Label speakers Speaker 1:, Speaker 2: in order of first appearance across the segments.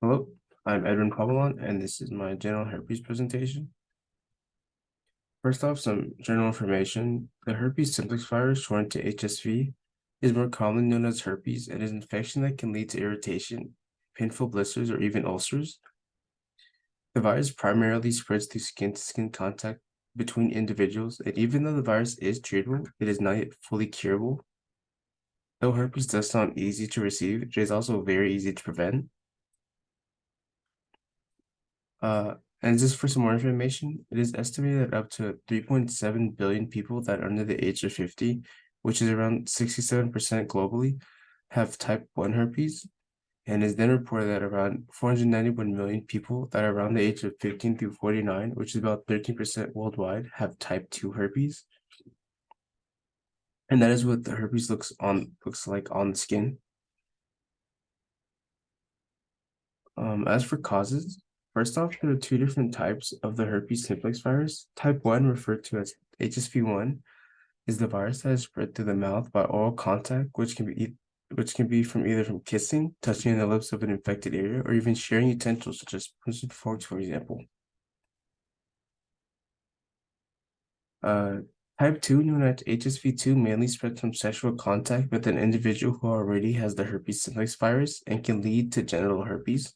Speaker 1: Hello, I'm Edwin Pabalon, and this is my genital herpes presentation. First off, some general information. The herpes simplex virus, shortened to HSV, is more commonly known as herpes and is an infection that can lead to irritation, painful blisters, or even ulcers. The virus primarily spreads through skin-to-skin contact between individuals, and even though the virus is treatable, it is not yet fully curable. Though herpes does sound easy to receive, it is also very easy to prevent. And just for some more information, it is estimated that up to 3.7 billion people that are under the age of 50, which is around 67% globally, have type 1 herpes, and is then reported that around 491 million people that are around the age of 15 through 49, which is about 13% worldwide, have type 2 herpes. And that is what the herpes looks like on the skin. As for causes, first off, there are two different types of the herpes simplex virus. Type 1, referred to as HSV1, is the virus that is spread through the mouth by oral contact, which can be from kissing, touching the lips of an infected area, or even sharing utensils such as spoons and forks, for example. Type 2, known as HSV2, mainly spreads from sexual contact with an individual who already has the herpes simplex virus and can lead to genital herpes.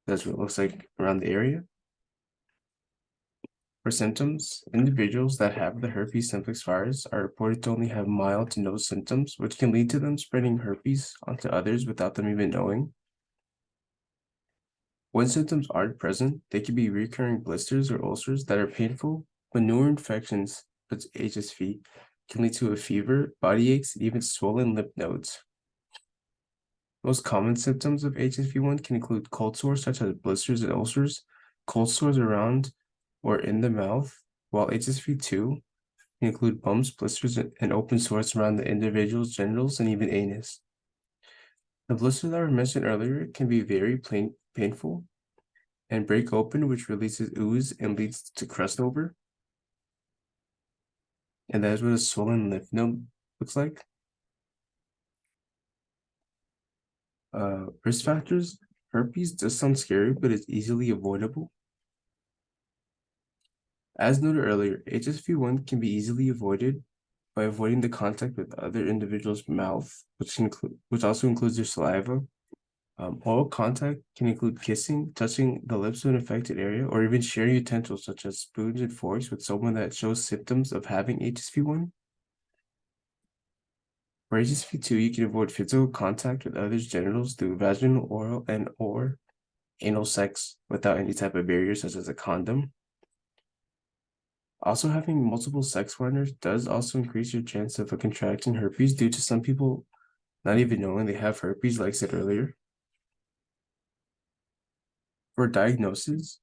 Speaker 1: That's what it looks like around the area. For symptoms, individuals that have the herpes simplex virus are reported to only have mild to no symptoms, which can lead to them spreading herpes onto others without them even knowing. When symptoms aren't present, they can be recurring blisters or ulcers that are painful, but newer infections, such as HSV, can lead to a fever, body aches, and even swollen lymph nodes. Most common symptoms of HSV1 can include cold sores such as blisters and ulcers, cold sores around or in the mouth, while HSV2 can include bumps, blisters, and open sores around the individual's genitals and even anus. The blisters that were mentioned earlier can be very painful and break open, which releases ooze and leads to crust over. And that is what a swollen lymph node looks like. Risk factors. Herpes does sound scary, but it's easily avoidable. As noted earlier, HSV1 can be easily avoided by avoiding the contact with other individuals' mouth, which also includes their saliva. Oral contact can include kissing, touching the lips of an affected area, or even sharing utensils such as spoons and forks with someone that shows symptoms of having HSV1. For HSV2, you can avoid physical contact with others' genitals through vaginal, oral, and/or anal sex without any type of barrier, such as a condom. Also, having multiple sex partners does also increase your chance of contracting herpes due to some people not even knowing they have herpes, like I said earlier. For diagnosis,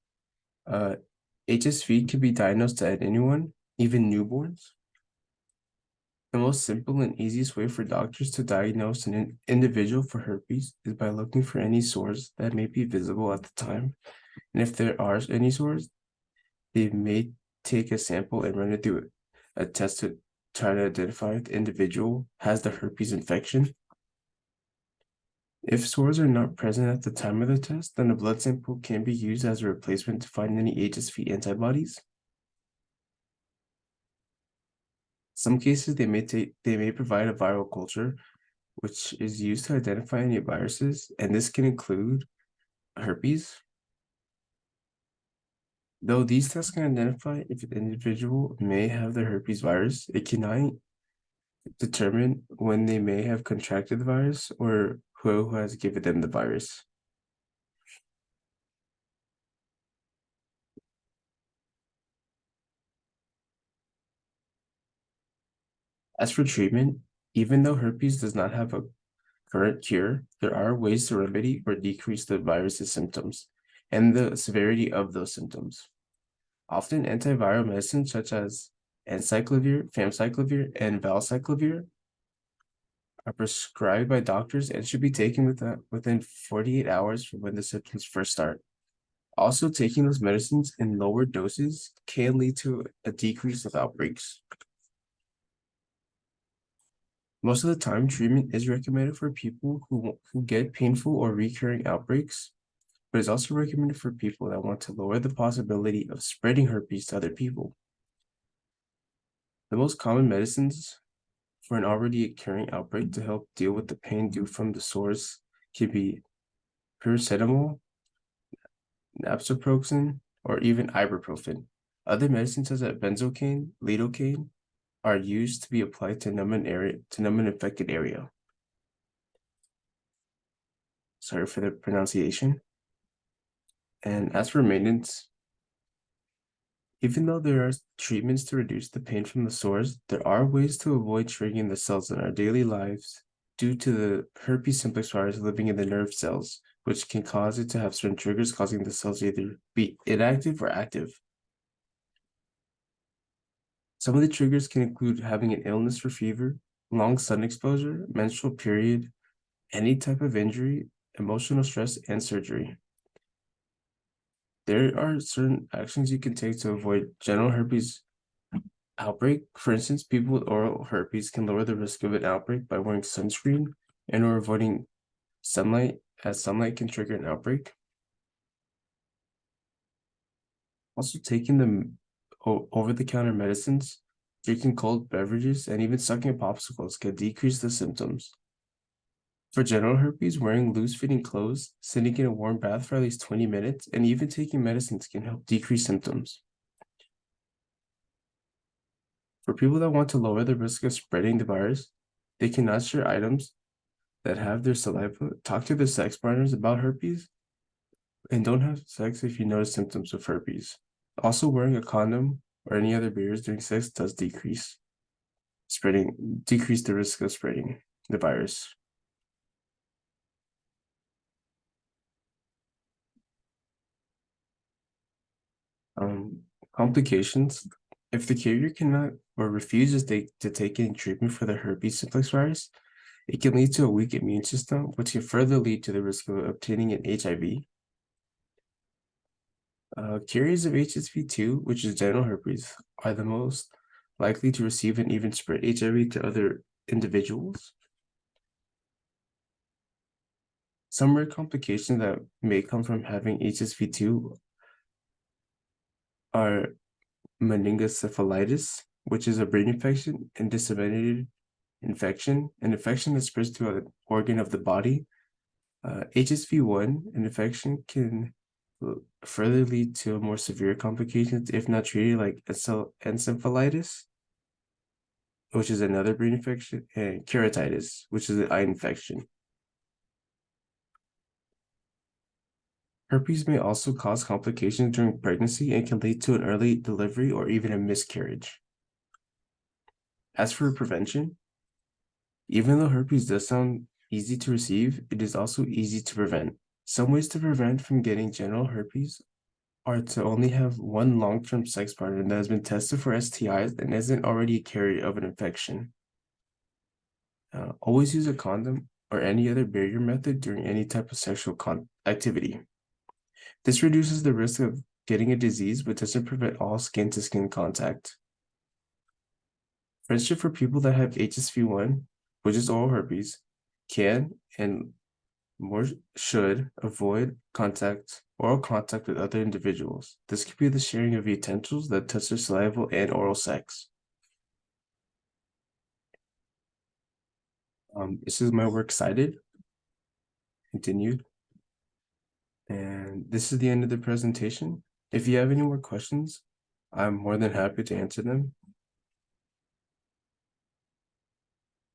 Speaker 1: HSV can be diagnosed at anyone, even newborns. The most simple and easiest way for doctors to diagnose an individual for herpes is by looking for any sores that may be visible at the time. And if there are any sores, they may take a sample and run it through a test to try to identify if the individual has the herpes infection. If sores are not present at the time of the test, then a blood sample can be used as a replacement to find any HSV antibodies. Some cases they may provide a viral culture, which is used to identify any viruses, and this can include herpes. Though these tests can identify if an individual may have the herpes virus, it cannot determine when they may have contracted the virus or who has given them the virus. As for treatment, even though herpes does not have a current cure, there are ways to remedy or decrease the virus's symptoms and the severity of those symptoms. Often antiviral medicines such as anciclovir, famciclovir, and valciclovir are prescribed by doctors and should be taken within 48 hours from when the symptoms first start. Also, taking those medicines in lower doses can lead to a decrease of outbreaks. Most of the time, treatment is recommended for people who get painful or recurring outbreaks, but it's also recommended for people that want to lower the possibility of spreading herpes to other people. The most common medicines for an already occurring outbreak to help deal with the pain due from the sores can be paracetamol, naproxen, or even ibuprofen. Other medicines such as benzocaine, lidocaine are used to be applied to numb an infected area. Sorry for the pronunciation. And as for maintenance, even though there are treatments to reduce the pain from the sores, there are ways to avoid triggering the cells in our daily lives due to the herpes simplex virus living in the nerve cells, which can cause it to have certain triggers causing the cells to either be inactive or active. Some of the triggers can include having an illness or fever, long sun exposure, menstrual period, any type of injury, emotional stress, and surgery. There are certain actions you can take to avoid genital herpes outbreak. For instance, people with oral herpes can lower the risk of an outbreak by wearing sunscreen and or avoiding sunlight, as sunlight can trigger an outbreak. Also, taking the over-the-counter medicines, drinking cold beverages, and even sucking popsicles can decrease the symptoms. For genital herpes, wearing loose-fitting clothes, sitting in a warm bath for at least 20 minutes, and even taking medicines can help decrease symptoms. For people that want to lower the risk of spreading the virus, they cannot share items that have their saliva, talk to their sex partners about herpes, and don't have sex if you notice symptoms of herpes. Also, wearing a condom or any other barriers during sex does decrease the risk of spreading the virus. Complications. If the carrier cannot or refuses to take any treatment for the herpes simplex virus, it can lead to a weak immune system, which can further lead to the risk of obtaining an HIV. Carriers of HSV2, which is genital herpes, are the most likely to receive and even spread HIV to other individuals. Some rare complications that may come from having HSV2 are meningoencephalitis, which is a brain infection and disseminated infection, an infection that spreads to an organ of the body. HSV1, an infection can further lead to more severe complications if not treated, like encephalitis, which is another brain infection, and keratitis, which is an eye infection. Herpes may also cause complications during pregnancy and can lead to an early delivery or even a miscarriage. As for prevention, even though herpes does sound easy to receive, it is also easy to prevent. Some ways to prevent from getting genital herpes are to only have one long-term sex partner that has been tested for STIs and isn't already a carrier of an infection. Always use a condom or any other barrier method during any type of sexual activity. This reduces the risk of getting a disease, but doesn't prevent all skin-to-skin contact. Friendship for people that have HSV1, which is oral herpes, can and more should avoid oral contact with other individuals. This could be the sharing of utensils that touch their saliva and oral sex. This is my works cited, continued. And this is the end of the presentation. If you have any more questions, I'm more than happy to answer them.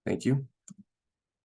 Speaker 1: Thank you.